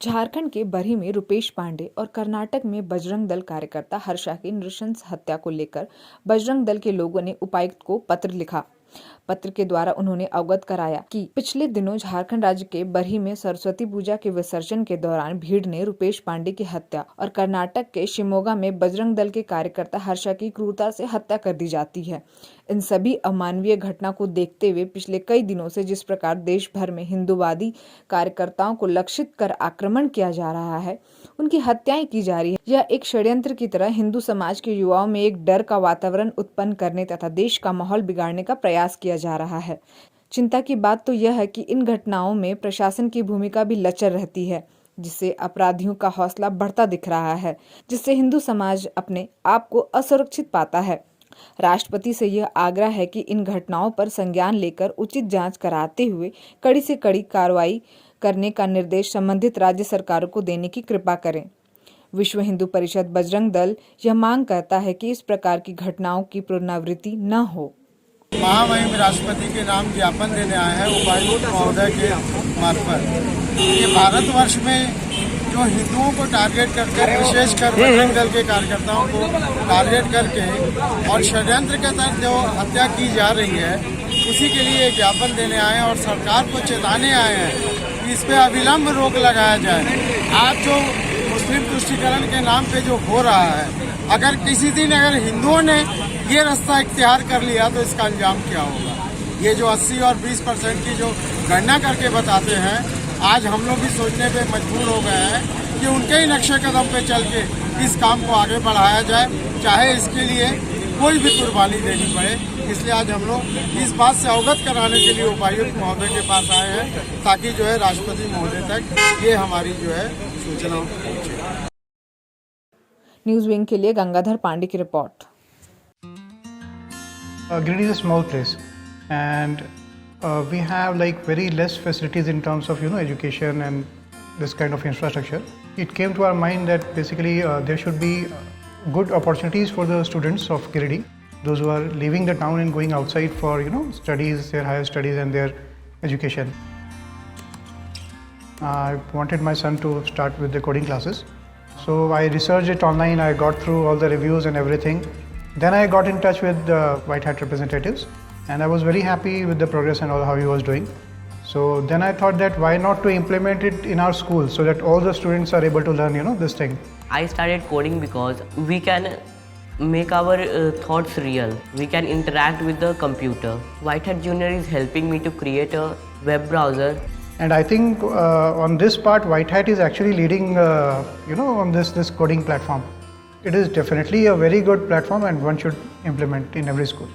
झारखंड के बरही में रुपेश पांडे और कर्नाटक में बजरंग दल कार्यकर्ता हर्षा की नृशंस हत्या को लेकर बजरंग दल के लोगों ने उपायुक्त को पत्र लिखा। पत्र के द्वारा उन्होंने अवगत कराया कि पिछले दिनों झारखंड राज्य के बरही में सरस्वती पूजा के विसर्जन के दौरान भीड़ ने रुपेश पांडे की हत्या और कर्नाटक के शिमोगा में बजरंग दल के कार्यकर्ता हर्षा की क्रूरता से हत्या कर दी जाती है। इन सभी अमानवीय घटना को देखते हुए पिछले कई दिनों से जिस प्रकार देश भर में हिंदूवादी कार्यकर्ताओं को लक्षित कर आक्रमण किया जा रहा है, उनकी हत्याएं की जा रही है, यह एक षड्यंत्र की तरह हिंदू समाज के युवाओं में एक डर का वातावरण उत्पन्न करने तथा देश का माहौल बिगाड़ने का प्रयास किया जा रहा है। चिंता की बात तो यह है कि इन घटनाओं में प्रशासन की भूमिका भी लचर रहती है, जिससे अपराधियों का हौसला बढ़ता दिख रहा है, जिससे हिंदू समाज अपने आप को असुरक्षित पाता है। राष्ट्रपति से यह आग्रह है कि इन घटनाओं पर संज्ञान लेकर उचित जांच कराते हुए कड़ी से कड़ी कार्रवाई करने का निर्देश संबंधित राज्य सरकारों को देने की कृपा करें। विश्व हिंदू परिषद बजरंग दल यह मांग करता है कि इस प्रकार की घटनाओं की पुनरावृत्ति न हो। महामहिम राष्ट्रपति के नाम ज्ञापन देने आए हैं उपायुक्त महोदय के मार्फत। ये भारतवर्ष में जो हिंदुओं को टारगेट करके, विशेषकर बजरंग दल के कार्यकर्ताओं को टारगेट करके और षड्यंत्र के तहत जो हत्या की जा रही है, उसी के लिए ज्ञापन देने आए हैं और सरकार को चेताने आए हैं कि इस पर अविलंब रोक लगाया जाए। आज जो मुस्लिम तुष्टीकरण के नाम पे जो हो रहा है, अगर किसी दिन हिंदुओं ने ये रास्ता इख्तियार कर लिया तो इसका अंजाम क्या होगा। ये जो 80 और 20% की जो गणना करके बताते हैं, आज हम लोग भी सोचने पे मजबूर हो गए हैं कि उनके ही नक्शे कदम पे चल के इस काम को आगे बढ़ाया जाए, चाहे इसके लिए कोई भी कुर्बानी देनी पड़े। इसलिए आज हम लोग इस बात से अवगत कराने के लिए उपायुक्त महोदय के पास आए हैं, ताकि जो है राष्ट्रपति महोदय तक ये हमारी जो है सूचना पहुंचे। न्यूज विंग के लिए गंगाधर पांडे की report. Giridih is a small place, and we have like very less facilities in terms of education and this kind of infrastructure. It came to our mind that basically there should be good opportunities for the students of Giridih, those who are leaving the town and going outside for studies, their higher studies and their education. I wanted my son to start with the coding classes, so I researched it online. I got through all the reviews and everything. Then I got in touch with the White Hat representatives, and I was very happy with the progress and all how he was doing. So then I thought that why not to implement it in our school so that all the students are able to learn this thing. I started coding because we can make our thoughts real. We can interact with the computer. White Hat Junior is helping me to create a web browser. And I think on this part, White Hat is actually leading, on this coding platform. It is definitely a very good platform and one should implement in every school.